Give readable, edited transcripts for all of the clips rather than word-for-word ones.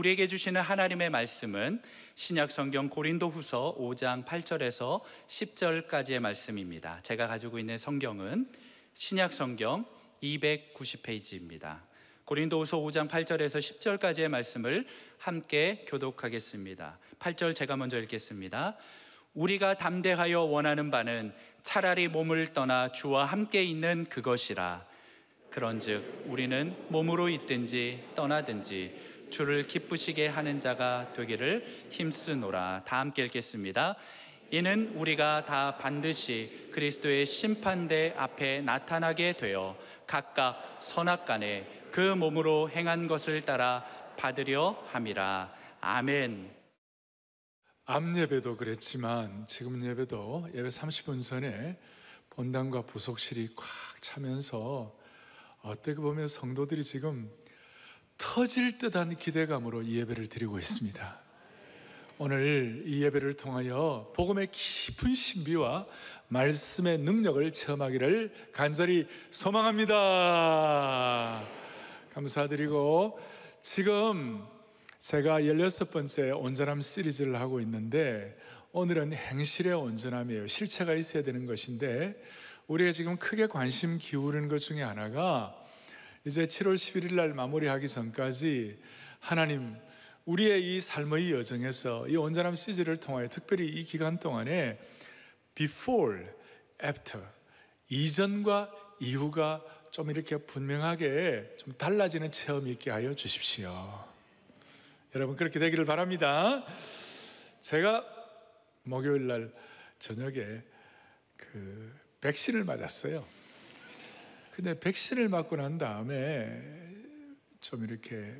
우리에게 주시는 하나님의 말씀은 신약성경 고린도후서 5장 8절에서 10절까지의 말씀입니다. 제가 가지고 있는 성경은 신약성경 290페이지입니다. 고린도후서 5장 8절에서 10절까지의 말씀을 함께 교독하겠습니다. 8절 제가 먼저 읽겠습니다. 우리가 담대하여 원하는 바는 차라리 몸을 떠나 주와 함께 있는 그것이라. 그런즉 우리는 몸으로 있든지 떠나든지 주를 기쁘시게 하는 자가 되기를 힘쓰노라. 다 함께 읽겠습니다. 이는 우리가 다 반드시 그리스도의 심판대 앞에 나타나게 되어 각각 선악간에 그 몸으로 행한 것을 따라 받으려 함이라. 아멘. 앞 예배도 그랬지만 지금 예배도 예배 30분 전에 본당과 부속실이 꽉 차면서 어떻게 보면 성도들이 지금 터질 듯한 기대감으로 이 예배를 드리고 있습니다. 오늘 이 예배를 통하여 복음의 깊은 신비와 말씀의 능력을 체험하기를 간절히 소망합니다. 감사드리고, 지금 제가 16번째 온전함 시리즈를 하고 있는데 오늘은 행실의 온전함이에요. 실체가 있어야 되는 것인데 우리가 지금 크게 관심 기울이는 것 중에 하나가 이제 7월 11일 날 마무리하기 전까지 하나님 우리의 이 삶의 여정에서 이 온전함 시리즈를 통하여 특별히 이 기간 동안에 before, after, 이전과 이후가 좀 이렇게 분명하게 좀 달라지는 체험이 있게 하여 주십시오. 여러분 그렇게 되기를 바랍니다. 제가 목요일 날 저녁에 백신을 맞았어요. 근데 백신을 맞고 난 다음에 좀 이렇게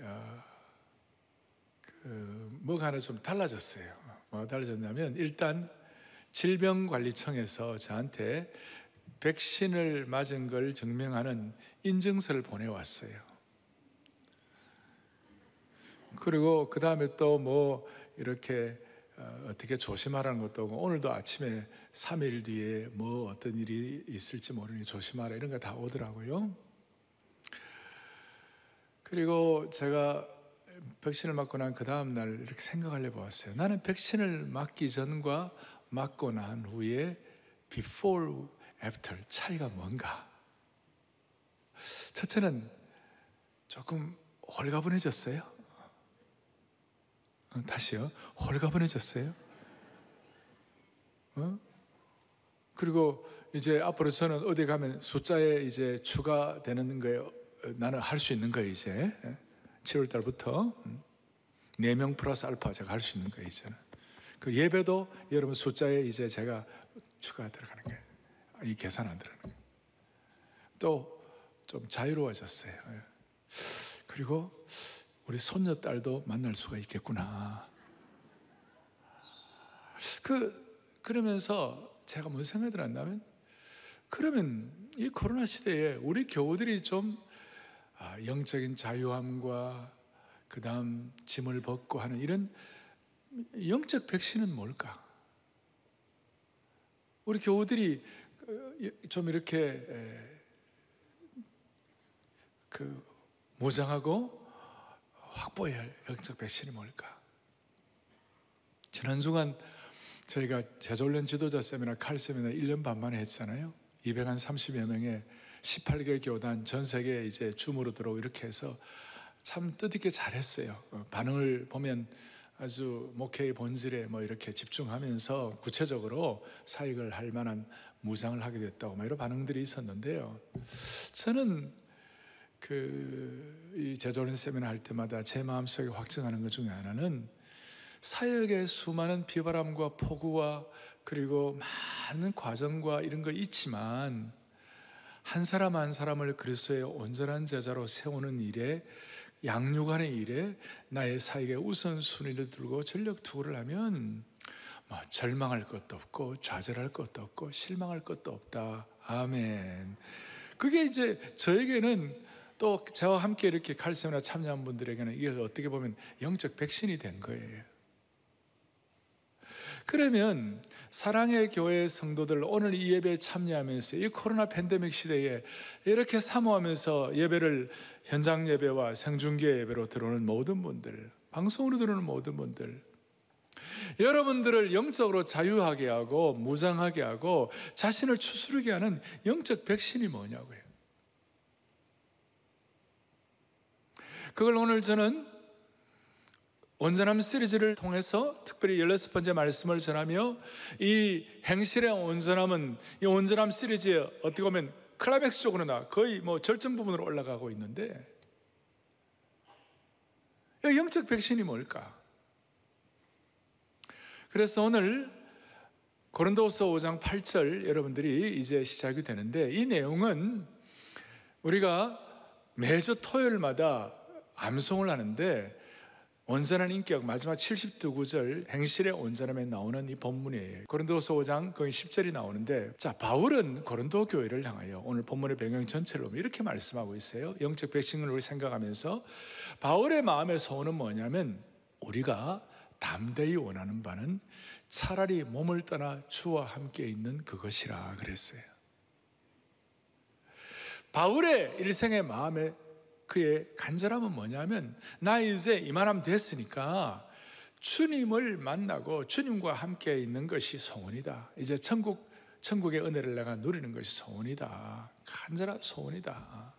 뭐가 하나 좀 달라졌어요. 뭐가 달라졌냐면 일단 질병관리청에서 저한테 백신을 맞은 걸 증명하는 인증서를 보내왔어요. 그리고 그 다음에 또 뭐 이렇게 어떻게 조심하라는 것도 오고, 오늘도 아침에 3일 뒤에 뭐 어떤 일이 있을지 모르니 조심하라 이런 거 다 오더라고요. 그리고 제가 백신을 맞고 난 그 다음 날 이렇게 생각을 해보았어요. 나는 백신을 맞기 전과 맞고 난 후에 before, after 차이가 뭔가? 첫째는 조금 홀가분해졌어요. 다시요. 홀가분해졌어요. 그리고 이제 앞으로 저는 어디 가면 숫자에 이제 추가되는 거예요. 나는 할 수 있는 거예요, 이제. 7월 달부터. 4명 플러스 알파 제가 할 수 있는 거예요, 이제는. 그 예배도 여러분 숫자에 이제 제가 추가 들어가는 거예요. 이 계산 안 들어가는 거예요. 또 좀 자유로워졌어요. 그리고 우리 손녀딸도 만날 수가 있겠구나. 그러면서 제가 무슨 생각이 들었냐면, 그러면 이 코로나 시대에 우리 교우들이 좀 영적인 자유함과 그 다음 짐을 벗고 하는 이런 영적 백신은 뭘까? 우리 교우들이 좀 이렇게 무장하고 확보해야 할 영적 백신이 뭘까? 지난 주간 저희가 제자훈련 지도자 세미나, 칼 세미나 1년 반 만에 했잖아요. 230여 명의 18개 교단 전 세계에 이제 줌으로 들어오고 이렇게 해서 참 뜻있게 잘했어요. 반응을 보면 아주 목회의 본질에 뭐 이렇게 집중하면서 구체적으로 사역을 할 만한 무장을 하게 됐다고 막 이런 반응들이 있었는데요. 저는 이 제자훈련 세미나 할 때마다 제 마음속에 확증하는 것 중에 하나는 사역의 수많은 비바람과 폭우와 그리고 많은 과정과 이런 거 있지만 한 사람 한 사람을 그리스도의 온전한 제자로 세우는 일에, 양육하는 일에 나의 사역의 우선순위를 두고 전력 투구를 하면 뭐 절망할 것도 없고 좌절할 것도 없고 실망할 것도 없다. 아멘. 그게 이제 저에게는 또 저와 함께 이렇게 칼세미나 참여한 분들에게는 이게 어떻게 보면 영적 백신이 된 거예요. 그러면 사랑의 교회 성도들, 오늘 이 예배에 참여하면서 이 코로나 팬데믹 시대에 이렇게 사모하면서 예배를 현장 예배와 생중계 예배로 들어오는 모든 분들, 방송으로 들으는 모든 분들, 여러분들을 영적으로 자유하게 하고 무장하게 하고 자신을 추스르게 하는 영적 백신이 뭐냐고요. 그걸 오늘 저는 온전함 시리즈를 통해서 특별히 16번째 말씀을 전하며, 이 행실의 온전함은 이 온전함 시리즈에 어떻게 보면 클라이맥스 쪽으로나 거의 절정 부분으로 올라가고 있는데, 영적 백신이 뭘까? 그래서 오늘 고린도후서 5장 8절 여러분들이 이제 시작이 되는데, 이 내용은 우리가 매주 토요일마다 암송을 하는데 온전한 인격 마지막 72구절 행실의 온전함에 나오는 이 본문이에요. 고린도후서 5장 거의 10절이 나오는데, 자, 바울은 고린도 교회를 향하여 오늘 본문의 배경 전체를 보면 이렇게 말씀하고 있어요. 영적 백신을 우리 생각하면서 바울의 마음의 소원은 뭐냐면, 우리가 담대히 원하는 바는 차라리 몸을 떠나 주와 함께 있는 그것이라 그랬어요. 바울의 일생의 마음에 그의 간절함은 뭐냐면, 나 이제 이만하면 됐으니까 주님을 만나고 주님과 함께 있는 것이 소원이다. 이제 천국의 은혜를 내가 누리는 것이 소원이다. 간절한 소원이다.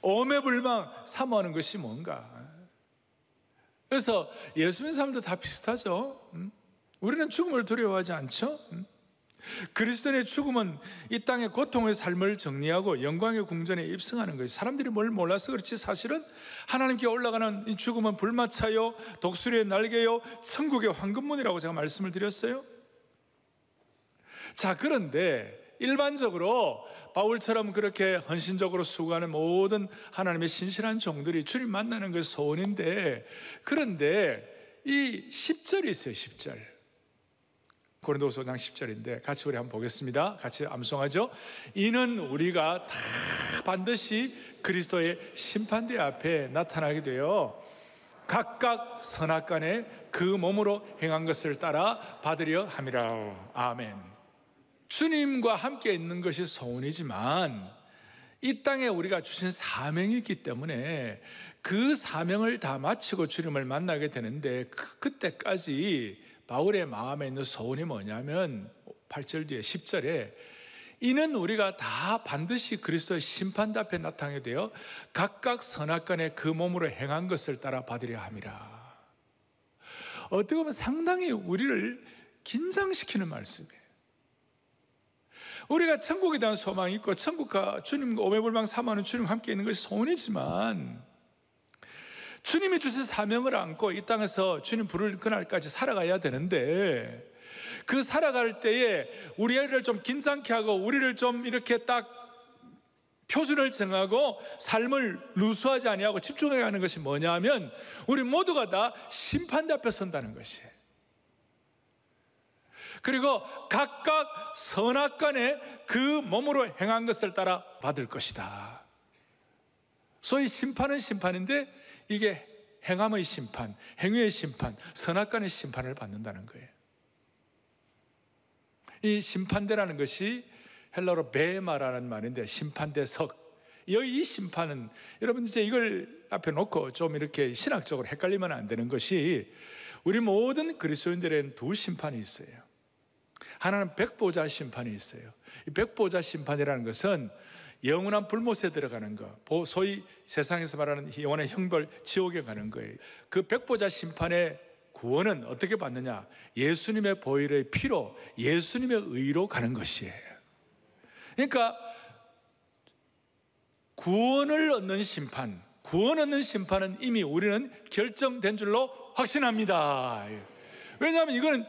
오매불망 사모하는 것이 뭔가. 그래서 예수 믿는 사람들 다 비슷하죠. 우리는 죽음을 두려워하지 않죠. 그리스도인의 죽음은 이 땅의 고통의 삶을 정리하고 영광의 궁전에 입성하는 거예요. 사람들이 뭘 몰라서 그렇지, 사실은 하나님께 올라가는 이 죽음은 불마차요, 독수리의 날개요, 천국의 황금문이라고 제가 말씀을 드렸어요. 자, 그런데 일반적으로 바울처럼 그렇게 헌신적으로 수고하는 모든 하나님의 신실한 종들이 주님 만나는 것이 소원인데, 그런데 이 10절이 있어요. 10절, 고린도후서 5장 10절인데 같이 우리 한번 보겠습니다. 같이 암송하죠. 이는 우리가 다 반드시 그리스도의 심판대 앞에 나타나게 되어 각각 선악간에 그 몸으로 행한 것을 따라 받으려 함이라. 아멘. 주님과 함께 있는 것이 소원이지만 이 땅에 우리가 주신 사명이 있기 때문에 그 사명을 다 마치고 주님을 만나게 되는데, 그때까지 바울의 마음에 있는 소원이 뭐냐면 8절 뒤에 10절에 이는 우리가 다 반드시 그리스도의 심판 앞에 나타나게 되어 각각 선악간에 그 몸으로 행한 것을 따라 받으려 함이라. 어떻게 보면 상당히 우리를 긴장시키는 말씀이에요. 우리가 천국에 대한 소망이 있고 천국과 주님과 오매불망 사모하는 주님과 함께 있는 것이 소원이지만, 주님이 주신 사명을 안고 이 땅에서 주님 부를 그날까지 살아가야 되는데, 그 살아갈 때에 우리를 좀 긴장케 하고 우리를 좀 이렇게 딱 표준을 정하고 삶을 누수하지 아니하고 집중하게 하는 것이 뭐냐 하면, 우리 모두가 다 심판대 앞에 선다는 것이에요. 그리고 각각 선악간에 그 몸으로 행한 것을 따라 받을 것이다. 소위 심판은 심판인데 이게 행함의 심판, 행위의 심판, 선악간의 심판을 받는다는 거예요. 이 심판대라는 것이 헬라어로 베마라는 말인데, 심판대석. 이 심판은 여러분 이제 이걸 앞에 놓고 좀 이렇게 신학적으로 헷갈리면 안 되는 것이, 우리 모든 그리스도인들에는 두 심판이 있어요. 하나는 백보자 심판이 있어요. 이 백보자 심판이라는 것은 영원한 불못에 들어가는 것, 소위 세상에서 말하는 영원한 형벌, 지옥에 가는 거예요. 그 백보자 심판의 구원은 어떻게 받느냐? 예수님의 보혈의 피로, 예수님의 의로 가는 것이에요. 그러니까 구원을 얻는 심판, 구원 얻는 심판은 이미 우리는 결정된 줄로 확신합니다. 왜냐하면 이거는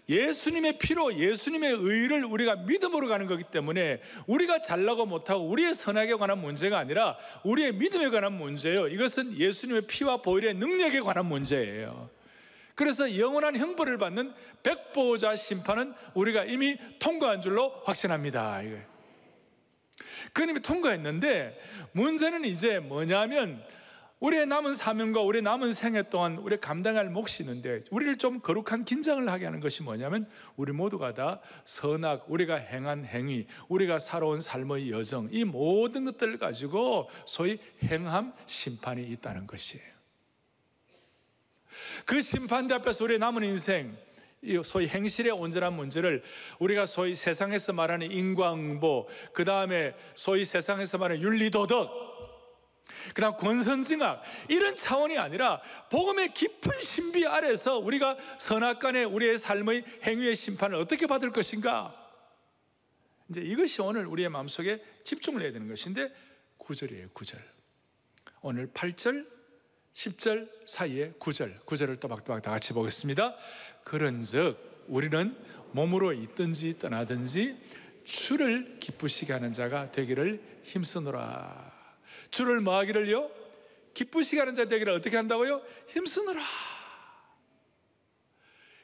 예수님의 피로, 예수님의 의를 우리가 믿음으로 가는 거기 때문에, 우리가 잘나고 못하고 우리의 선악에 관한 문제가 아니라 우리의 믿음에 관한 문제예요. 이것은 예수님의 피와 보혈의 능력에 관한 문제예요. 그래서 영원한 형벌을 받는 백보자 심판은 우리가 이미 통과한 줄로 확신합니다. 그 이미 통과했는데, 문제는 이제 뭐냐면, 우리의 남은 사명과 우리의 남은 생애 동안 우리 감당할 몫이 있는데, 우리를 좀 거룩한 긴장을 하게 하는 것이 뭐냐면, 우리 모두가 다 선악, 우리가 행한 행위, 우리가 살아온 삶의 여정, 이 모든 것들을 가지고 소위 행함 심판이 있다는 것이에요. 그 심판대 앞에서 우리의 남은 인생, 이 소위 행실의 온전한 문제를 우리가 소위 세상에서 말하는 인과응보, 그 다음에 소위 세상에서 말하는 윤리도덕, 그 다음 권선징악, 이런 차원이 아니라 복음의 깊은 신비 아래서 우리가 선악간의 우리의 삶의 행위의 심판을 어떻게 받을 것인가, 이제 이것이 오늘 우리의 마음속에 집중을 해야 되는 것인데, 9절이에요. 9절. 오늘 8절 10절 사이에 9절을 또박또박 다 같이 보겠습니다. 그런즉 우리는 몸으로 있든지 떠나든지 주를 기쁘시게 하는 자가 되기를 힘쓰노라. 주를 뭐 하기를요? 기쁘시게 하는 자 되기를 어떻게 한다고요? 힘쓰노라.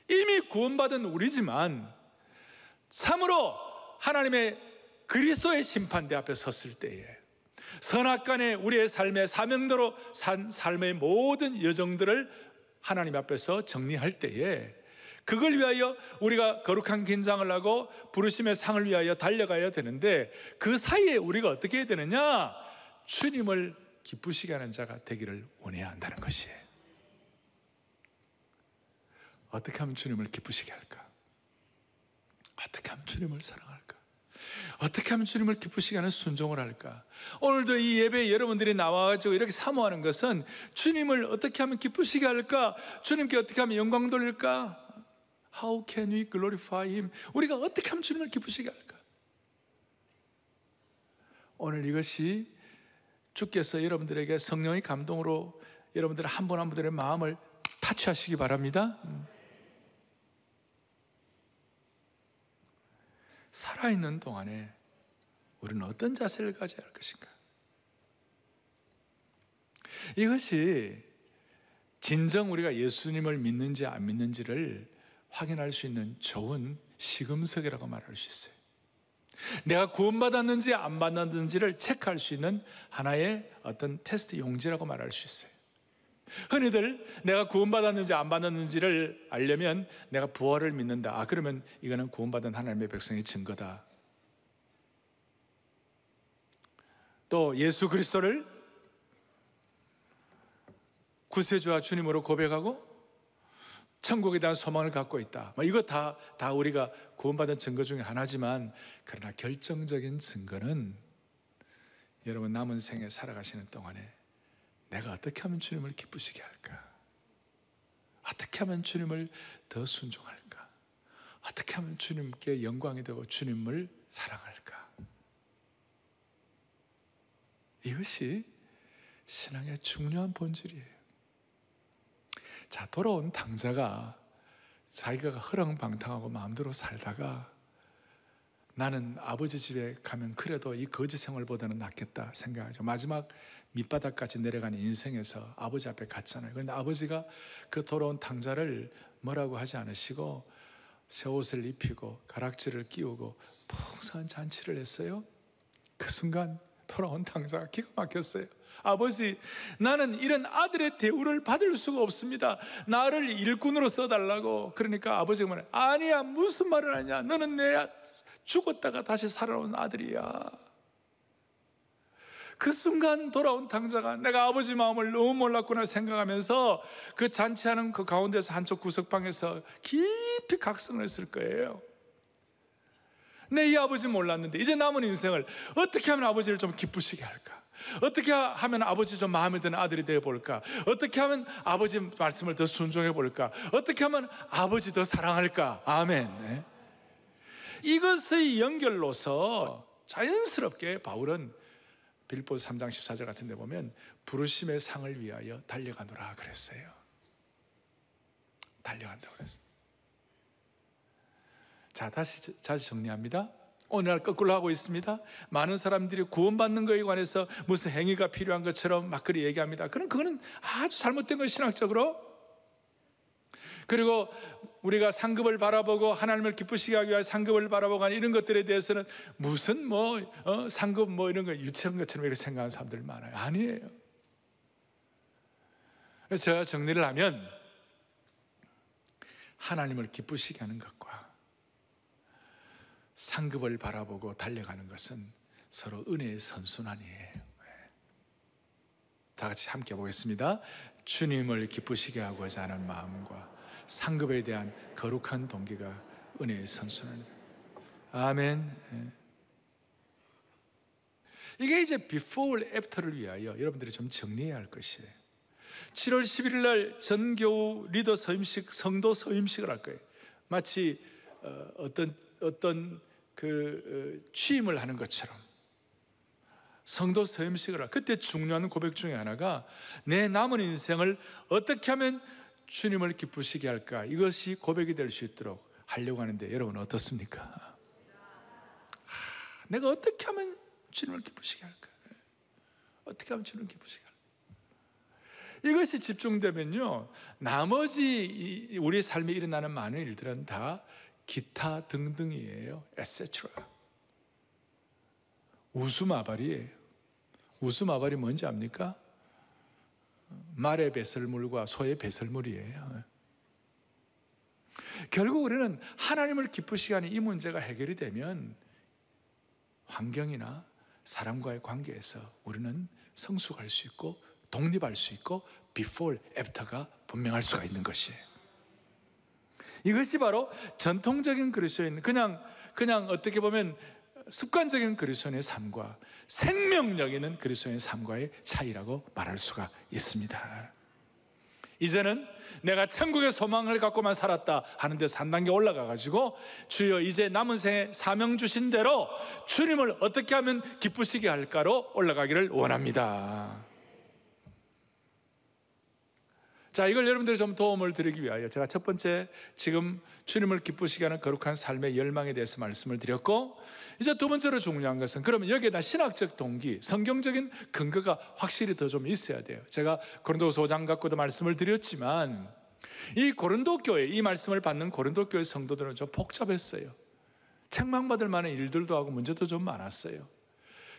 이미 구원받은 우리지만 참으로 하나님의 그리스도의 심판대 앞에 섰을 때에 선악간의 우리의 삶의 사명대로 산 삶의 모든 여정들을 하나님 앞에서 정리할 때에 그걸 위하여 우리가 거룩한 긴장을 하고 부르심의 상을 위하여 달려가야 되는데, 그 사이에 우리가 어떻게 해야 되느냐? 주님을 기쁘시게 하는 자가 되기를 원해야 한다는 것이에요. 어떻게 하면 주님을 기쁘시게 할까? 어떻게 하면 주님을 사랑할까? 어떻게 하면 주님을 기쁘시게 하는 순종을 할까? 오늘도 이 예배에 여러분들이 나와가지고 이렇게 사모하는 것은 주님을 어떻게 하면 기쁘시게 할까? 주님께 어떻게 하면 영광 돌릴까? How can we glorify Him? 우리가 어떻게 하면 주님을 기쁘시게 할까? 오늘 이것이 주께서 여러분들에게 성령의 감동으로 여러분들 한 분 한 분들의 마음을 타치하시기 바랍니다. 살아있는 동안에 우리는 어떤 자세를 가져야 할 것인가? 이것이 진정 우리가 예수님을 믿는지 안 믿는지를 확인할 수 있는 좋은 시금석이라고 말할 수 있어요. 내가 구원받았는지 안 받았는지를 체크할 수 있는 하나의 어떤 테스트 용지라고 말할 수 있어요. 흔히들 내가 구원받았는지 안 받았는지를 알려면 내가 부활을 믿는다. 그러면 이거는 구원받은 하나님의 백성의 증거다. 또 예수 그리스도를 구세주와 주님으로 고백하고 천국에 대한 소망을 갖고 있다. 이거 다 우리가 구원받은 증거 중에 하나지만, 그러나 결정적인 증거는 여러분 남은 생에 살아가시는 동안에 내가 어떻게 하면 주님을 기쁘시게 할까? 어떻게 하면 주님을 더 순종할까? 어떻게 하면 주님께 영광이 되고 주님을 사랑할까? 이것이 신앙의 중요한 본질이에요. 자, 돌아온 당자가 자기가 허랑방탕하고 마음대로 살다가 나는 아버지 집에 가면 그래도 이 거지 생활보다는 낫겠다 생각하죠. 마지막 밑바닥까지 내려가는 인생에서 아버지 앞에 갔잖아요. 그런데 아버지가 그 돌아온 당자를 뭐라고 하지 않으시고 새 옷을 입히고 가락지를 끼우고 풍성한 잔치를 했어요. 그 순간 돌아온 당자가 기가 막혔어요. 아버지, 나는 이런 아들의 대우를 받을 수가 없습니다. 나를 일꾼으로 써달라고. 그러니까 아버지가 말해요. 아니야, 무슨 말을 하냐. 너는 내 죽었다가 다시 살아온 아들이야. 그 순간 돌아온 당자가 내가 아버지 마음을 너무 몰랐구나 생각하면서 그 잔치하는 그 가운데서 한쪽 구석방에서 깊이 각성을 했을 거예요. 내 이 아버지 몰랐는데 이제 남은 인생을 어떻게 하면 아버지를 좀 기쁘시게 할까? 어떻게 하면 아버지 좀 마음에 드는 아들이 되어 볼까? 어떻게 하면 아버지 말씀을 더 순종해 볼까? 어떻게 하면 아버지 더 사랑할까? 아멘. 네. 이것의 연결로서 자연스럽게 바울은 빌립보서 3장 14절 같은 데 보면 부르심의 상을 위하여 달려가노라 그랬어요. 달려간다고 그랬어요. 자, 다시 정리합니다. 오늘날 거꾸로 하고 있습니다. 많은 사람들이 구원받는 것에 관해서 무슨 행위가 필요한 것처럼 막 그리 얘기합니다. 그거는 아주 잘못된 것이 신학적으로. 그리고 우리가 상급을 바라보고 하나님을 기쁘시게 하기 위해 상급을 바라보고 하는 이런 것들에 대해서는 무슨 상급 이런 거 유치한 것처럼 이렇게 생각하는 사람들 많아요. 아니에요. 그래서 제가 정리를 하면 하나님을 기쁘시게 하는 것과 상급을 바라보고 달려가는 것은 서로 은혜의 선순환이에요. 다 같이 함께 보겠습니다. 주님을 기쁘시게 하고자 하는 마음과 상급에 대한 거룩한 동기가 은혜의 선순환입니다. 아멘. 이게 이제 before, after를 위하여 여러분들이 좀 정리해야 할 것이에요. 7월 11일 날 전교우 리더 서임식, 성도 서임식을 할 거예요. 마치 어떤 취임을 하는 것처럼 성도 서임식을 할. 그때 중요한 고백 중에 하나가 내 남은 인생을 어떻게 하면 주님을 기쁘시게 할까, 이것이 고백이 될 수 있도록 하려고 하는데, 여러분 어떻습니까? 내가 어떻게 하면 주님을 기쁘시게 할까? 어떻게 하면 주님을 기쁘시게 할까? 이것이 집중되면요, 나머지 우리 삶에 일어나는 많은 일들은 다 기타 등등이에요. etc. 우수마발이에요. 우수마발이 뭔지 압니까? 말의 배설물과 소의 배설물이에요. 결국 우리는 하나님을 기쁘시게 하는 이 문제가 해결이 되면 환경이나 사람과의 관계에서 우리는 성숙할 수 있고 독립할 수 있고 before, after가 분명할 수가 있는 것이에요. 이것이 바로 전통적인 그리스도인, 그냥 어떻게 보면 습관적인 그리스도인의 삶과 생명력 있는 그리스도인의 삶과의 차이라고 말할 수가 있습니다. 이제는 내가 천국의 소망을 갖고만 살았다 하는 데서 한 단계 올라가가지고 주여 이제 남은 생에 사명 주신 대로 주님을 어떻게 하면 기쁘시게 할까로 올라가기를 원합니다. 자, 이걸 여러분들이 좀 도움을 드리기 위하여 제가 첫 번째, 지금 주님을 기쁘시게 하는 거룩한 삶의 열망에 대해서 말씀을 드렸고, 이제 두 번째로 중요한 것은, 그러면 여기에다 신학적 동기, 성경적인 근거가 확실히 더 좀 있어야 돼요. 제가 고린도서 5장 갖고도 말씀을 드렸지만, 이 고린도 교회, 이 말씀을 받는 고린도 교회 성도들은 좀 복잡했어요. 책망받을 만한 일들도 하고 문제도 좀 많았어요.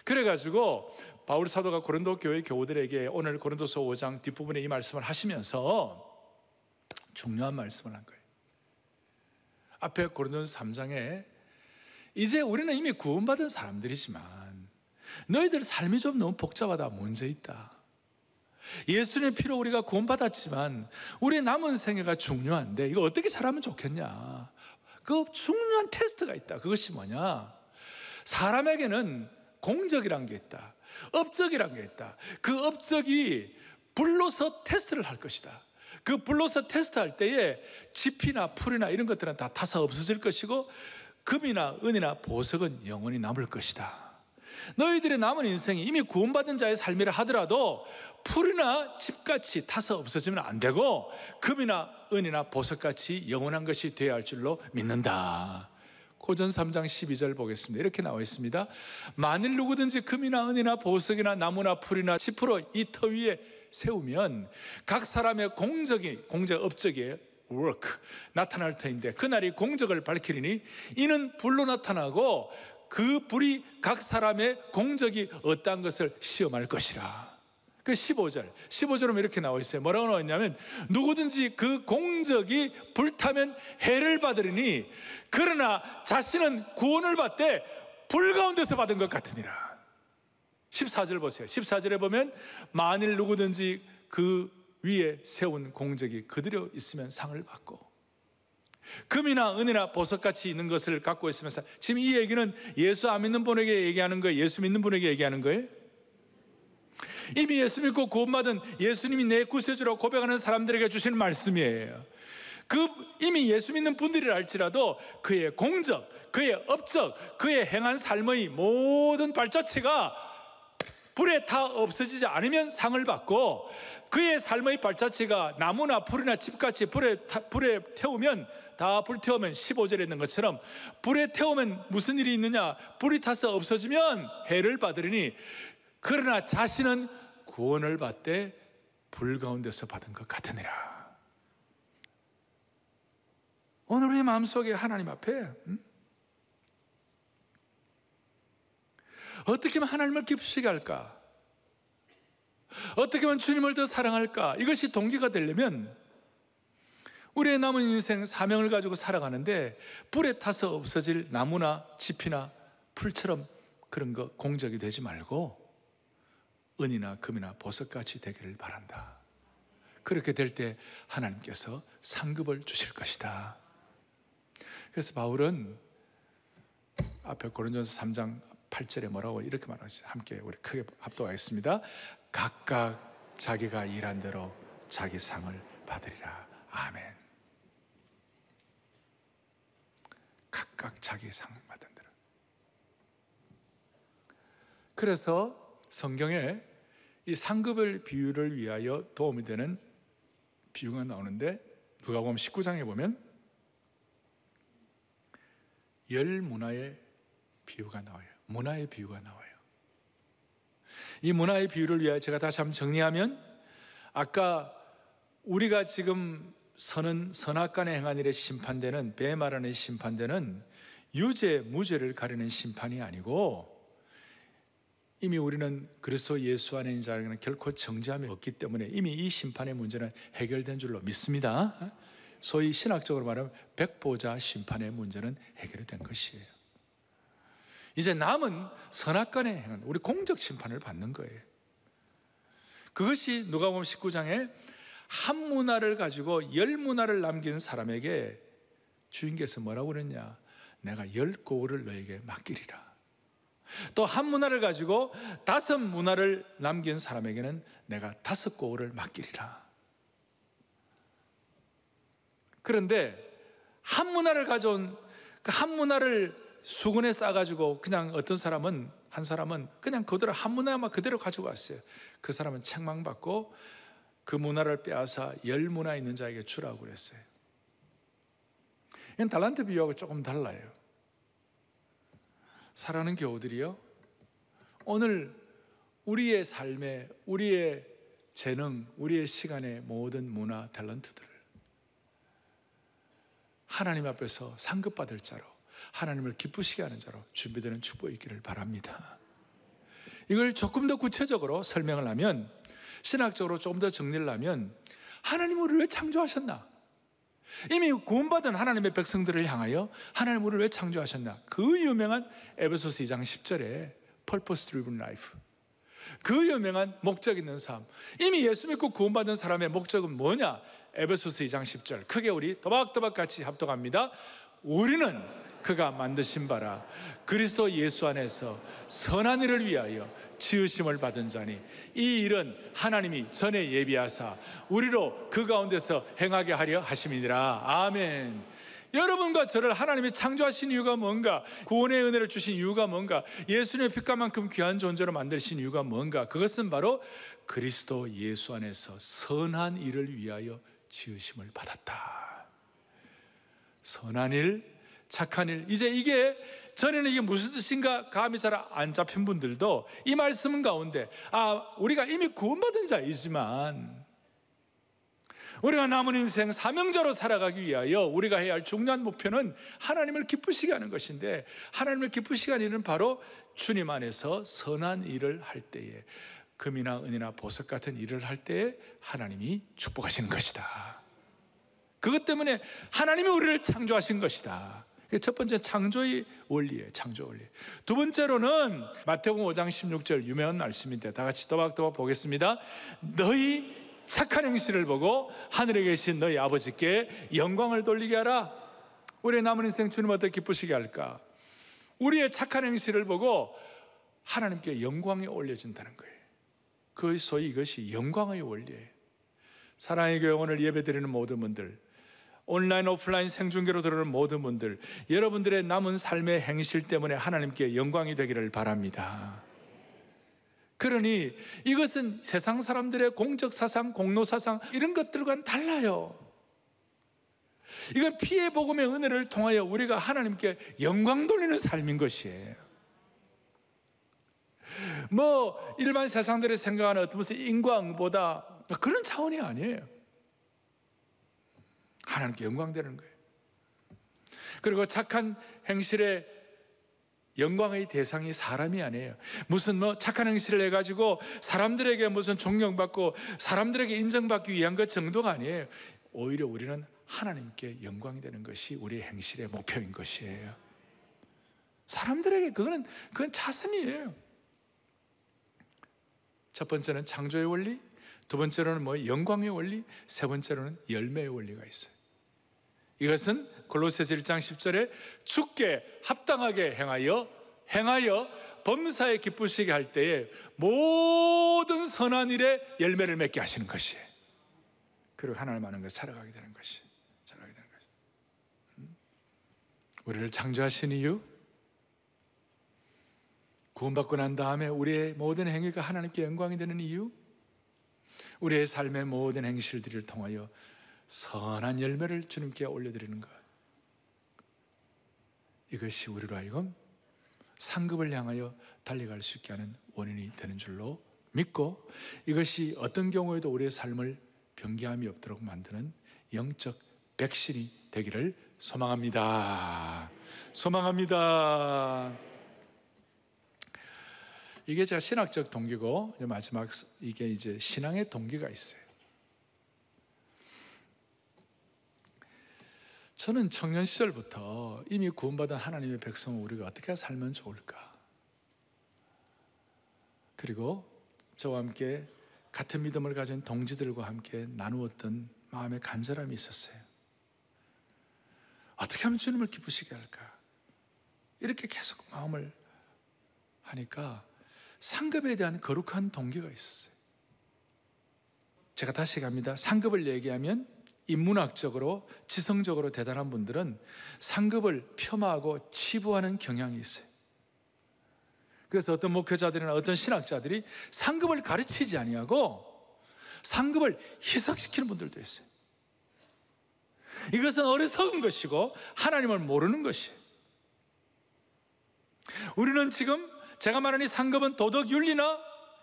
그래가지고 바울 사도가 고린도 교회 교우들에게 오늘 고린도서 5장 뒷부분에 이 말씀을 하시면서 중요한 말씀을 한 거예요. 앞에 고린도서 3장에 이제 우리는 이미 구원받은 사람들이지만 너희들 삶이 좀 너무 복잡하다, 문제 있다. 예수님의 피로 우리가 구원받았지만 우리의 남은 생애가 중요한데 이거 어떻게 살아면 좋겠냐. 그 중요한 테스트가 있다. 그것이 뭐냐, 사람에게는 공적이란 게 있다, 업적이란 게 있다. 그 업적이 불로서 테스트를 할 것이다. 그 불로서 테스트할 때에 지피나 풀이나 이런 것들은 다 타서 없어질 것이고 금이나 은이나 보석은 영원히 남을 것이다. 너희들의 남은 인생이 이미 구원받은 자의 삶이라 하더라도 풀이나 집같이 타서 없어지면 안 되고 금이나 은이나 보석같이 영원한 것이 되어야 할 줄로 믿는다. 고전 3장 12절 보겠습니다. 이렇게 나와 있습니다. 만일 누구든지 금이나 은이나 보석이나 나무나 풀이나 지푸로 이 터 위에 세우면 각 사람의 공적 업적이에요. work 나타날 터인데 그날이 공적을 밝히리니 이는 불로 나타나고 그 불이 각 사람의 공적이 어떠한 것을 시험할 것이라. 그 15절은 이렇게 나와 있어요. 뭐라고 나와 있냐면 누구든지 그 공적이 불타면 해를 받으리니 그러나 자신은 구원을 받되 불 가운데서 받은 것 같으니라. 14절 보세요. 14절에 보면 만일 누구든지 그 위에 세운 공적이 그대로 있으면 상을 받고 금이나 은이나 보석같이 있는 것을 갖고 있으면서, 지금 이 얘기는 예수 안 믿는 분에게 얘기하는 거예요? 예수 믿는 분에게 얘기하는 거예요? 이미 예수 믿고 구원받은 예수님이 내 구세주라고 고백하는 사람들에게 주시는 말씀이에요. 이미 예수 믿는 분들이라 할지라도 그의 공적, 그의 업적, 그의 행한 삶의 모든 발자취가 불에 다 없어지지 않으면 상을 받고, 그의 삶의 발자취가 나무나 풀이나 집같이 불에 태우면, 다 불태우면 15절에 있는 것처럼 불에 태우면 무슨 일이 있느냐, 불이 타서 없어지면 해를 받으리니 그러나 자신은 구원을 받되 불 가운데서 받은 것 같으니라. 오늘 우리 마음속에 하나님 앞에 어떻게 하면 하나님을 기쁘시게 할까? 어떻게 하면 주님을 더 사랑할까? 이것이 동기가 되려면 우리의 남은 인생 사명을 가지고 살아가는데 불에 타서 없어질 나무나 짚이나 풀처럼 그런 거 공적이 되지 말고 은이나 금이나 보석같이 되기를 바란다. 그렇게 될 때 하나님께서 상급을 주실 것이다. 그래서 바울은 앞에 고린도전서 3장 8절에 뭐라고 이렇게 말하죠. 함께 우리 크게 합독하겠습니다. 각각 자기가 일한 대로 자기 상을 받으리라. 아멘. 각각 자기 상 받은 대로. 그래서 성경에 이 상급을 비유를 위하여 도움이 되는 비유가 나오는데 누가복음 19장에 보면 열 문화의 비유가 나와요. 문화의 비유가 나와요. 이 문화의 비유를 위하여 제가 다시 한번 정리하면, 아까 우리가 지금 선은 선악간에 행한 일에 심판되는, 배 말하는 심판되는 유죄 무죄를 가리는 심판이 아니고, 이미 우리는 그리스도 예수 안에 있는 자에게는 결코 정죄함이 없기 때문에 이미 이 심판의 문제는 해결된 줄로 믿습니다. 소위 신학적으로 말하면 백보자 심판의 문제는 해결이 된 것이에요. 이제 남은 선악간에 행한 우리 공적 심판을 받는 거예요. 그것이 누가복음 19장에 한 문화를 가지고 열 문화를 남긴 사람에게 주인께서 뭐라고 그랬냐? 내가 열 고을을 너에게 맡기리라. 또 한 문화를 가지고 5 문화를 남긴 사람에게는 내가 5 고을을 맡기리라. 그런데 한 문화를 가져온 그 한 문화를 수건에 싸가지고 그냥 어떤 사람은, 한 사람은 그냥 그대로 한 문화만 그대로 가지고 왔어요. 그 사람은 책망받고 그 문화를 빼앗아 10 문화 있는 자에게 주라고 그랬어요. 이건 달란트 비유하고 조금 달라요. 사랑하는 교우들이요, 오늘 우리의 삶에, 우리의 재능, 우리의 시간의 모든 문화, 탤런트들을 하나님 앞에서 상급받을 자로, 하나님을 기쁘시게 하는 자로 준비되는 축복이 있기를 바랍니다. 이걸 조금 더 구체적으로 설명을 하면, 신학적으로 좀 더 정리를 하면, 하나님 우리를 왜 창조하셨나? 이미 구원받은 하나님의 백성들을 향하여 하나님 우리를 왜 창조하셨나? 그 유명한 에베소서 2장 10절에 Purpose Driven Life, 그 유명한 목적 있는 삶. 이미 예수 믿고 구원받은 사람의 목적은 뭐냐? 에베소서 2장 10절 크게 우리 또박또박 같이 합독합니다. 우리는 그가 만드신 바라 그리스도 예수 안에서 선한 일을 위하여 지으심을 받은 자니 이 일은 하나님이 전에 예비하사 우리로 그 가운데서 행하게 하려 하심이니라. 아멘. 여러분과 저를 하나님이 창조하신 이유가 뭔가? 구원의 은혜를 주신 이유가 뭔가? 예수님의 빛과만큼 귀한 존재로 만드신 이유가 뭔가? 그것은 바로 그리스도 예수 안에서 선한 일을 위하여 지으심을 받았다. 선한 일, 착한 일. 이제 이게 전에는 이게 무슨 뜻인가 감이 잘 안 잡힌 분들도 이 말씀 가운데, 우리가 이미 구원받은 자이지만 우리가 남은 인생 사명자로 살아가기 위하여 우리가 해야 할 중요한 목표는 하나님을 기쁘시게 하는 것인데, 하나님을 기쁘시게 하는 일은 바로 주님 안에서 선한 일을 할 때에, 금이나 은이나 보석 같은 일을 할 때에 하나님이 축복하시는 것이다. 그것 때문에 하나님이 우리를 창조하신 것이다. 첫 번째 창조의 원리예요. 창조 원리. 두 번째로는 마태복음 5장 16절 유명한 말씀인데 다 같이 또박또박 보겠습니다. 너희 착한 행실을 보고 하늘에 계신 너희 아버지께 영광을 돌리게 하라. 우리의 남은 인생 주님 어떻게 기쁘시게 할까? 우리의 착한 행실을 보고 하나님께 영광이 올려진다는 거예요. 그 소위 이것이 영광의 원리예요. 사랑의 교회 오늘 예배드리는 모든 분들, 온라인 오프라인 생중계로 들어오는 모든 분들, 여러분들의 남은 삶의 행실 때문에 하나님께 영광이 되기를 바랍니다. 그러니 이것은 세상 사람들의 공적 사상, 공로 사상 이런 것들과는 달라요. 이건 피해 복음의 은혜를 통하여 우리가 하나님께 영광 돌리는 삶인 것이에요. 일반 세상들이 생각하는 어떤 무슨 인과응보다 그런 차원이 아니에요. 하나님께 영광 되는 거예요. 그리고 착한 행실의 영광의 대상이 사람이 아니에요. 무슨 착한 행실을 해가지고 사람들에게 무슨 존경받고 사람들에게 인정받기 위한 것 정도가 아니에요. 오히려 우리는 하나님께 영광이 되는 것이 우리의 행실의 목표인 것이에요. 사람들에게 그건 차선이에요. 첫 번째는 창조의 원리, 두 번째로는 영광의 원리, 세 번째로는 열매의 원리가 있어요. 이것은 골로새서 1장 10절에 주께 합당하게 행하여 범사에 기쁘시게 할 때에 모든 선한 일에 열매를 맺게 하시는 것이에요. 그리고 하나님 아는 것 자라가게 되는 것이. 우리를 창조하신 이유, 구원받고 난 다음에 우리의 모든 행위가 하나님께 영광이 되는 이유, 우리의 삶의 모든 행실들을 통하여 선한 열매를 주님께 올려드리는 것, 이것이 우리로 하여금 상급을 향하여 달려갈 수 있게 하는 원인이 되는 줄로 믿고, 이것이 어떤 경우에도 우리의 삶을 변개함이 없도록 만드는 영적 백신이 되기를 소망합니다. 이게 제가 신학적 동기고, 마지막 이게 이제 신앙의 동기가 있어요. 저는 청년 시절부터 이미 구원받은 하나님의 백성은 우리가 어떻게 살면 좋을까? 그리고 저와 함께 같은 믿음을 가진 동지들과 함께 나누었던 마음의 간절함이 있었어요. 어떻게 하면 주님을 기쁘시게 할까? 이렇게 계속 마음을 하니까 상급에 대한 거룩한 동기가 있었어요. 제가 다시 갑니다. 상급을 얘기하면 인문학적으로, 지성적으로 대단한 분들은 상급을 폄하하고 치부하는 경향이 있어요. 그래서 어떤 목회자들이나 어떤 신학자들이 상급을 가르치지 아니하고 상급을 희석시키는 분들도 있어요. 이것은 어리석은 것이고 하나님을 모르는 것이에요. 우리는 지금 제가 말하는 이 상급은 도덕윤리나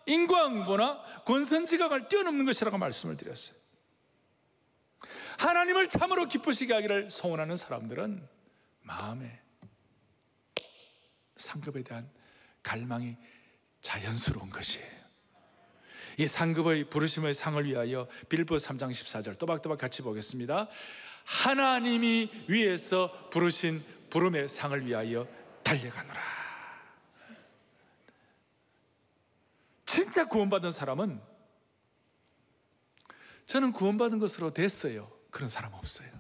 인과응보나 권선지각을 뛰어넘는 것이라고 말씀을 드렸어요. 하나님을 참으로 기쁘시게 하기를 소원하는 사람들은 마음에 상급에 대한 갈망이 자연스러운 것이에요. 이 상급의 부르심의 상을 위하여 빌립보 3장 14절 또박또박 같이 보겠습니다. 하나님이 위에서 부르신 부름의 상을 위하여 달려가노라. 진짜 구원받은 사람은, 저는 구원받은 것으로 됐어요, 그런 사람 없어요.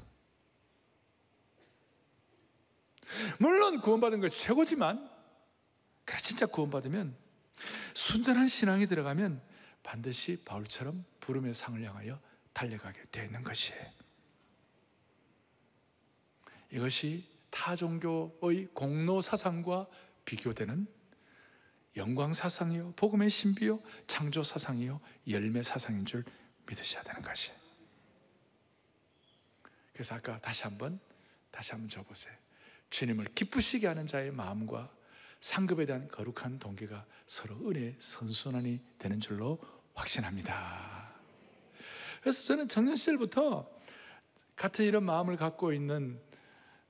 물론 구원받은 것이 최고지만, 그래 진짜 구원받으면 순전한 신앙이 들어가면 반드시 바울처럼 부름의 상을 향하여 달려가게 되어 있는 것이에요. 이것이 타 종교의 공로 사상과 비교되는 영광 사상이요, 복음의 신비요, 창조 사상이요, 열매 사상인 줄 믿으셔야 되는 것이에요. 그래서 아까 다시 한번 줘보세요. 주님을 기쁘시게 하는 자의 마음과 상급에 대한 거룩한 동기가 서로 은혜의 선순환이 되는 줄로 확신합니다. 그래서 저는 청년 시절부터 같은 이런 마음을 갖고 있는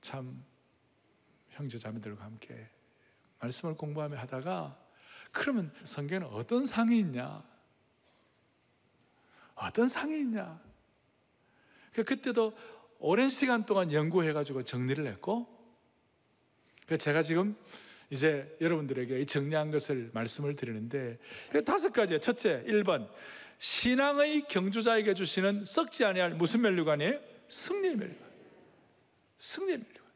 참 형제 자매들과 함께 말씀을 공부하며 하다가, 그러면 성경에는 어떤 상이 있냐? 어떤 상이 있냐? 그때도 오랜 시간 동안 연구해가지고 정리를 했고, 제가 지금 이제 여러분들에게 이 정리한 것을 말씀을 드리는데, 5가지예요. 첫째, 1번 신앙의 경주자에게 주시는 썩지 아니할 무슨 멸류관이에요? 승리의 멸류관. 승리의 멸류관.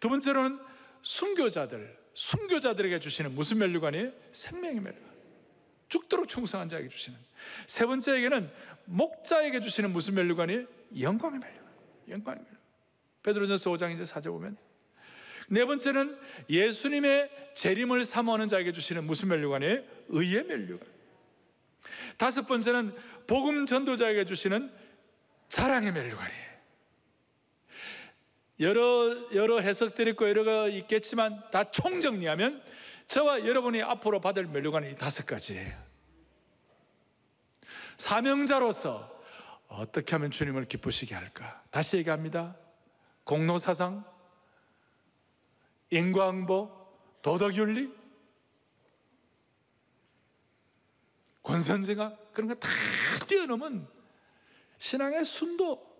두 번째로는 순교자들에게 주시는 무슨 멸류관이에요? 생명의 멸류관. 죽도록 충성한 자에게 주시는. 세 번째에게는 목자에게 주시는 무슨 멸류관이에요? 영광의 멸류관. 영광의 멸류관. 베드로전서 5장 이제 4절 보면, 네 번째는 예수님의 재림을 사모하는 자에게 주시는 무슨 멸류관이에요? 의의 멸류관. 다섯 번째는 복음 전도자에게 주시는 사랑의 멸류관이에요. 여러 해석들이 있고 여러가 있겠지만 다 총정리하면 저와 여러분이 앞으로 받을 멸류관이 5가지예요. 사명자로서 어떻게 하면 주님을 기쁘시게 할까? 다시 얘기합니다. 공로사상, 인과응보, 도덕윤리, 권선징악, 그런 거 다 뛰어넘은 신앙의 순도,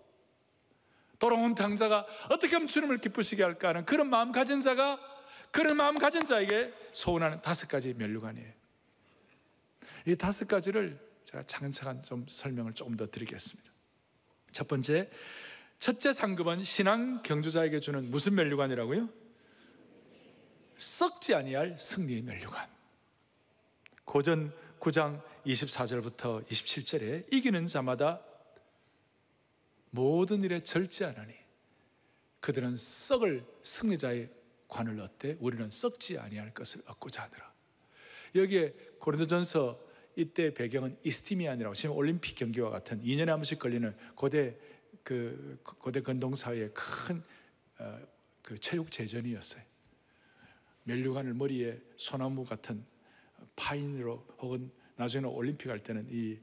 돌아온 당자가 어떻게 하면 주님을 기쁘시게 할까 하는 그런 마음 가진 자에게 소원하는 5가지 멸류관이에요. 이 5가지를 제가 차근차근 좀 설명을 조금 더 드리겠습니다. 첫 번째, 첫째 상급은 신앙 경주자에게 주는 무슨 면류관이라고요? 썩지 아니할 승리의 면류관. 고전 9장 24절부터 27절에 이기는 자마다 모든 일에 절제하나니 그들은 썩을 승리자의 관을 얻되 우리는 썩지 아니할 것을 얻고자 하더라. 여기에 고린도전서 이때 배경은 이스티미안이라고 지금 올림픽 경기와 같은 2년에 한 번씩 걸리는 고대 근동사회의 큰 체육 제전이었어요. 면류관을 머리에 소나무 같은 파인으로, 혹은 나중에는 올림픽 할 때는 이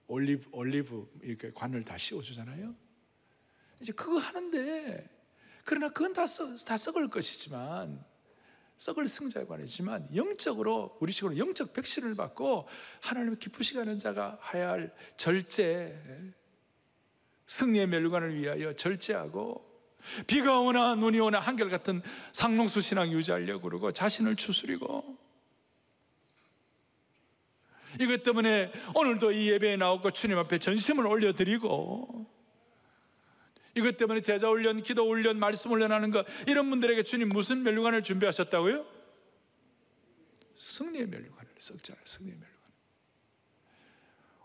올리브 이렇게 관을 다 씌워주잖아요. 이제 그거 하는데, 그러나 그건 다 썩을 것이지만, 썩을 승자의 관이지만 영적으로, 우리 식으로 영적 백신을 받고 하나님을 기쁘시게 하는 자가 해야 할 절제, 승리의 면류관을 위하여 절제하고, 비가 오나 눈이 오나 한결같은 상록수 신앙 유지하려고 그러고 자신을 추스리고, 이것 때문에 오늘도 이 예배에 나오고 주님 앞에 전심을 올려드리고, 이것 때문에 제자 훈련, 기도 훈련, 말씀 훈련하는 것, 이런 분들에게 주님 무슨 면류관을 준비하셨다고요? 승리의 면류관을, 썩지 않을 승리의 면류관.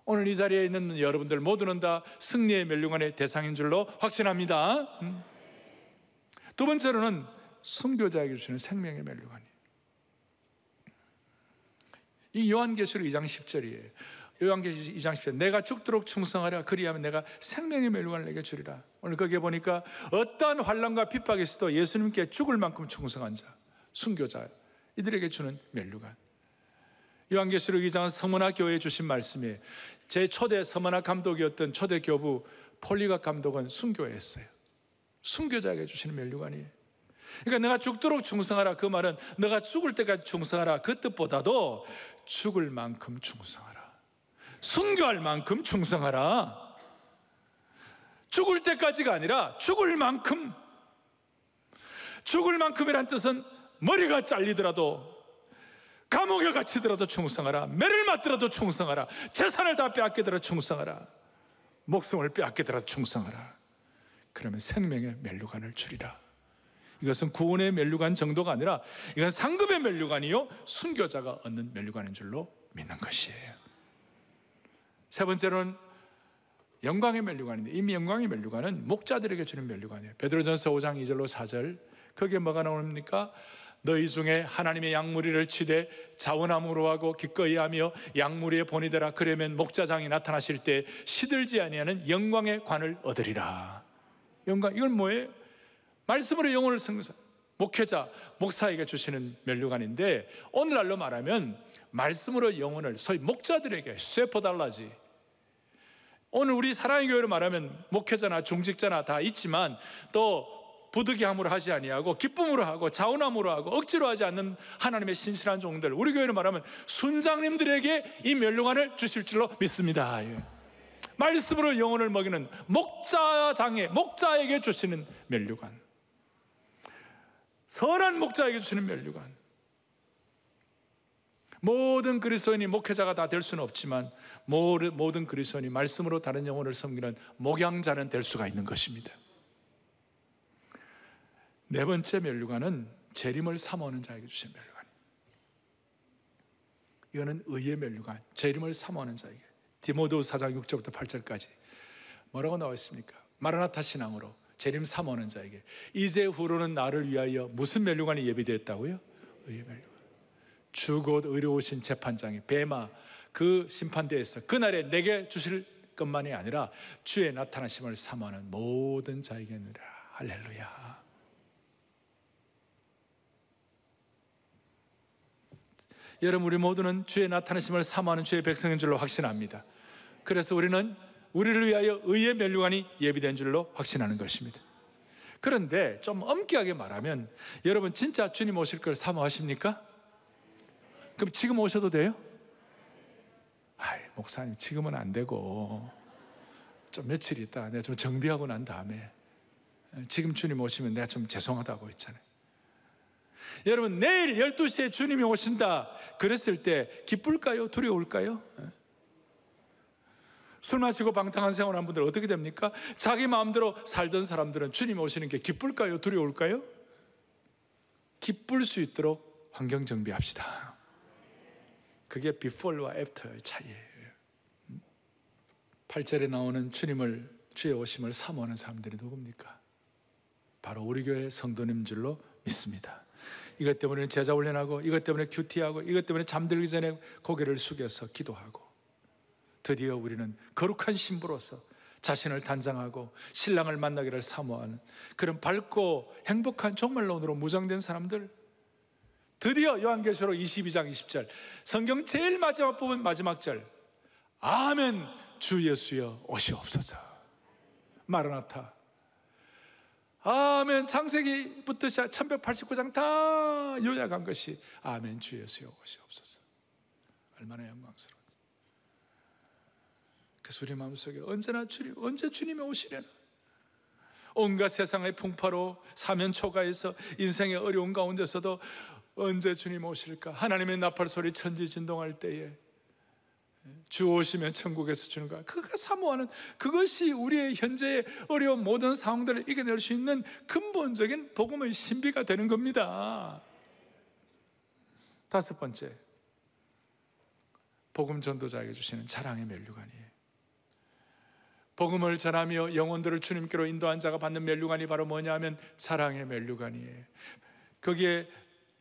오늘 이 자리에 있는 여러분들 모두는 다 승리의 면류관의 대상인 줄로 확신합니다. 두 번째로는 순교자에게 주시는 생명의 면류관이에요. 이 요한계시록 2장 10절이에요. 요한계시록 2장 10절, 내가 죽도록 충성하라. 그리하면 내가 생명의 면류관을 내게 주리라. 오늘 거기에 보니까 어떠한 환난과 핍박이 있어도 예수님께 죽을 만큼 충성한 자, 순교자, 이들에게 주는 면류관. 요한계시록 2장은 서머나 교회에 주신 말씀이에요. 제 초대 서머나 감독이었던 초대 교부 폴리각 감독은 순교했어요. 순교자에게 주시는 면류관이에요. 그러니까 내가 죽도록 충성하라, 그 말은 내가 죽을 때까지 충성하라, 그 뜻보다도 죽을 만큼 충성하라, 순교할 만큼 충성하라. 죽을 때까지가 아니라 죽을 만큼. 죽을 만큼이란 뜻은 머리가 잘리더라도, 감옥에 갇히더라도 충성하라, 매를 맞더라도 충성하라, 재산을 다 빼앗기더라도 충성하라, 목숨을 빼앗기더라도 충성하라. 그러면 생명의 면류관을 주리라. 이것은 구원의 면류관 정도가 아니라 이건 상급의 면류관이요, 순교자가 얻는 면류관인 줄로 믿는 것이에요. 세 번째로는 영광의 면류관인데, 이 영광의 면류관은 목자들에게 주는 면류관이에요. 베드로전서 5장 2절로 4절, 거기에 뭐가 나옵니까? 너희 중에 하나님의 양무리를 치되 자원함으로 하고 기꺼이 하며 양무리의 본이 되라. 그러면 목자장이 나타나실 때 시들지 아니하는 영광의 관을 얻으리라. 영광, 이건 뭐예요? 말씀으로 영혼을 승사, 목회자, 목사에게 주시는 면류관인데, 오늘날로 말하면 말씀으로 영혼을, 소위 목자들에게 쇠포달라지. 오늘 우리 사랑의 교회로 말하면 목회자나 중직자나 다 있지만 또 부득이함으로 하지 아니하고 기쁨으로 하고 자원함으로 하고 억지로 하지 않는 하나님의 신실한 종들, 우리 교회로 말하면 순장님들에게 이 면류관을 주실 줄로 믿습니다. 말씀으로 영혼을 먹이는 목자에게 주시는 면류관, 선한 목자에게 주시는 면류관. 모든 그리스도인이 목회자가 다 될 수는 없지만 모든 그리스도인이 말씀으로 다른 영혼을 섬기는 목양자는 될 수가 있는 것입니다. 네 번째 면류관은 재림을 사모하는 자에게 주신 면류관이에요. 이거는 의의 면류관, 재림을 사모하는 자에게. 디모데후서 4장 6절부터 8절까지 뭐라고 나와 있습니까? 마라나타 신앙으로 재림 사모하는 자에게 이제 후로는 나를 위하여 무슨 면류관이 예비되었다고요? 의의 면류관. 주 곧 의로우신 재판장이 베마 그 심판대에서 그날에 내게 주실 것만이 아니라 주의 나타나심을 사모하는 모든 자에게니라. 할렐루야. 여러분, 우리 모두는 주의 나타나심을 사모하는 주의 백성인 줄로 확신합니다. 그래서 우리는 우리를 위하여 의의 면류관이 예비된 줄로 확신하는 것입니다. 그런데 좀 엄격하게 말하면, 여러분 진짜 주님 오실 걸 사모하십니까? 그럼 지금 오셔도 돼요? 목사님 지금은 안 되고 좀 며칠 있다 내가 좀 정비하고 난 다음에, 지금 주님 오시면 내가 좀 죄송하다고 했잖아요. 여러분, 내일 12시에 주님이 오신다 그랬을 때 기쁠까요? 두려울까요? 술 마시고 방탕한 생활하는 분들 어떻게 됩니까? 자기 마음대로 살던 사람들은 주님이 오시는 게 기쁠까요? 두려울까요? 기쁠 수 있도록 환경 정비합시다. 그게 before와 after의 차이예요. 8절에 나오는 주의 오심을 사모하는 사람들이 누굽니까? 바로 우리 교회 성도님 줄로 믿습니다. 이것 때문에 제자 훈련하고, 이것 때문에 큐티하고, 이것 때문에 잠들기 전에 고개를 숙여서 기도하고, 드디어 우리는 거룩한 신부로서 자신을 단장하고 신랑을 만나기를 사모하는 그런 밝고 행복한, 정말로 오늘로 무장된 사람들, 드디어 요한계시록 22장 20절 성경 제일 마지막 부분 마지막 절, 아멘 주 예수여 오시옵소서. 마라나타. 아멘. 창세기부터 시작 1189장 다 요약한 것이 아멘 주 예수여 오시옵소서. 얼마나 영광스러운지. 그래서 우리 마음속에 언제나 언제 주님이 오시려나, 온갖 세상의 풍파로 사면 초가에서 인생의 어려운 가운데서도 언제 주님 오실까, 하나님의 나팔 소리 천지진동할 때에 주 오시면 천국에서 주는 것, 그가 사모하는 그것이 우리의 현재의 어려운 모든 상황들을 이겨낼 수 있는 근본적인 복음의 신비가 되는 겁니다. 다섯 번째, 복음 전도자에게 주시는 자랑의 면류관이에요. 복음을 전하며 영혼들을 주님께로 인도한 자가 받는 면류관이 바로 뭐냐 하면 자랑의 면류관이에요. 거기에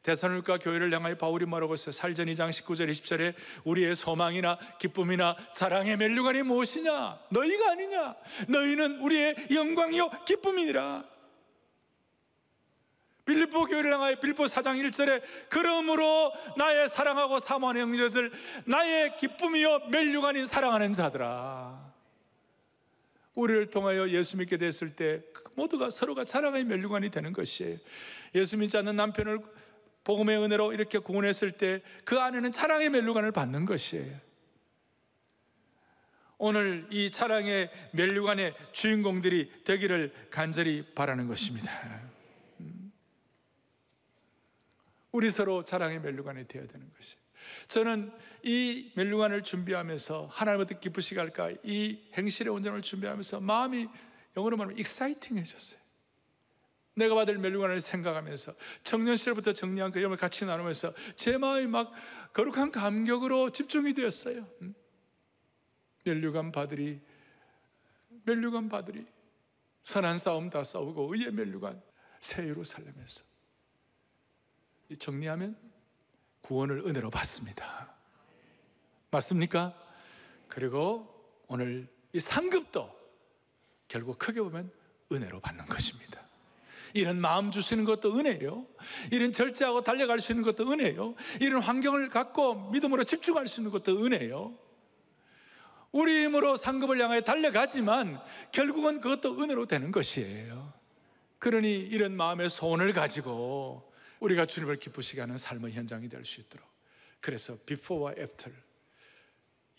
데살로니가 교회를 향하여 바울이 말하고 있어요. 살전 2장 19절 20절에 우리의 소망이나 기쁨이나 자랑의 면류관이 무엇이냐? 너희가 아니냐? 너희는 우리의 영광이요 기쁨이니라. 빌립보 교회를 향하여 빌립보 4장 1절에 그러므로 나의 사랑하고 사모하는 형제들, 나의 기쁨이요 면류관인 사랑하는 자들아. 우리를 통하여 예수 믿게 됐을 때 모두가 서로가 자랑의 면류관이 되는 것이에요. 예수 믿지 않는 남편을 복음의 은혜로 이렇게 구원했을 때 그 안에는 자랑의 면류관을 받는 것이에요. 오늘 이 자랑의 면류관의 주인공들이 되기를 간절히 바라는 것입니다. 우리 서로 자랑의 면류관이 되어야 되는 것이에요. 저는 이 면류관을 준비하면서 하나님 어떻게 기쁘시게 할까, 이 행실의 온전을 준비하면서 마음이 영어로 말하면 익사이팅해졌어요. 내가 받을 면류관을 생각하면서 청년 시절부터 정리한 그 이름을 같이 나누면서 제 마음이 막 거룩한 감격으로 집중이 되었어요. 면류관 받으리 선한 싸움 다 싸우고 의의 면류관 새 예루살렘에서 정리하면 구원을 은혜로 받습니다. 맞습니까? 그리고 오늘 이 상급도 결국 크게 보면 은혜로 받는 것입니다. 이런 마음 주시는 것도 은혜예요. 이런 절제하고 달려갈 수 있는 것도 은혜예요. 이런 환경을 갖고 믿음으로 집중할 수 있는 것도 은혜예요. 우리 힘으로 상급을 향해 달려가지만 결국은 그것도 은혜로 되는 것이에요. 그러니 이런 마음의 소원을 가지고 우리가 주님을 기쁘시게 하는 삶의 현장이 될 수 있도록, 그래서 before와 after,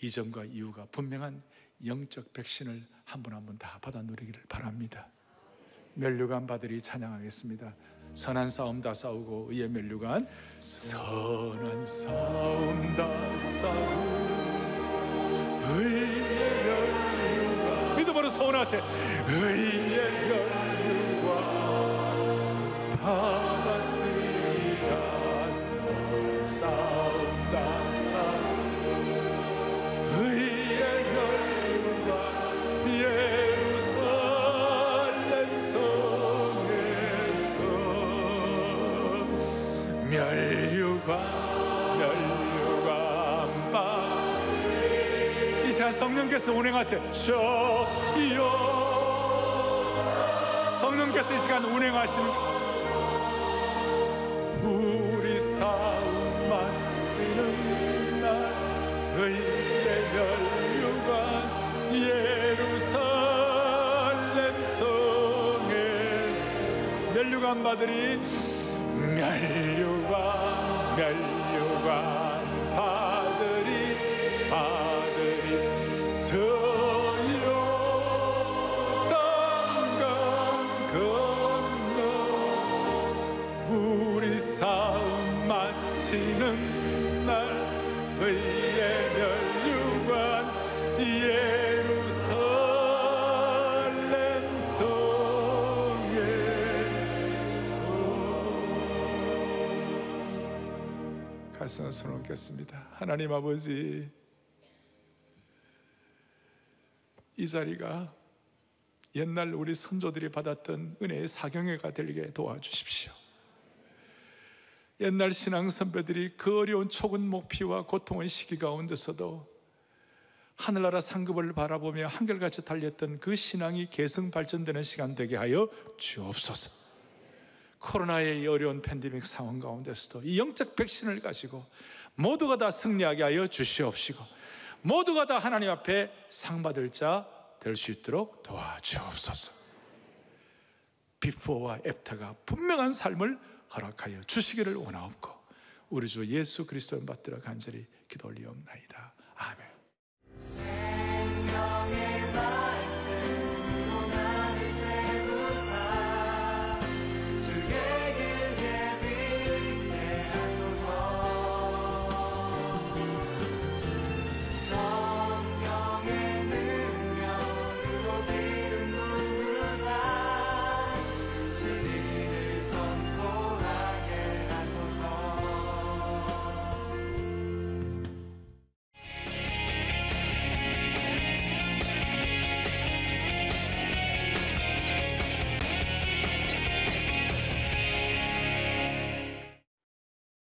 이전과 이후가 분명한 영적 백신을 한 분 한 분 다 받아 누리기를 바랍니다. 면류관 받으리 찬양하겠습니다. 선한 싸움 다 싸우고 의의 면류관, 선한 싸움 다 싸우고 의의 면류관, 믿음으로 소원하세요. 의의 면류관 받았으리라. 선한 싸움 다 싸우고 의의 면류관 예루살렘 성에서 면류관 받으리. 이 시간 성령께서 운행하세요. 저이여, 성령께서 이 시간 운행하시는 우리 싸움만 쓰는 날 의의 면류관 예루살렘 성에 면류관 받으리. 면류관 받으리. 서요 땅강 건너 우리 싸움 마치는 날 의의 멸류관 예루살렘 성에서 가슴을 손얹겠습니다. 하나님 아버지, 이 자리가 옛날 우리 선조들이 받았던 은혜의 사경회가 되게 도와주십시오. 옛날 신앙 선배들이 그 어려운 초근 목피와 고통의 시기 가운데서도 하늘나라 상급을 바라보며 한결같이 달렸던 그 신앙이 계승 발전되는 시간 되게 하여 주옵소서. 코로나의 이 어려운 팬데믹 상황 가운데서도 이 영적 백신을 가지고 모두가 다 승리하게 하여 주시옵시고, 모두가 다 하나님 앞에 상 받을 자 될 수 있도록 도와주옵소서. 비포와 애프터가 분명한 삶을 허락하여 주시기를 원하옵고, 우리 주 예수 그리스도를 받들어 간절히 기도 올리옵나이다. 아멘.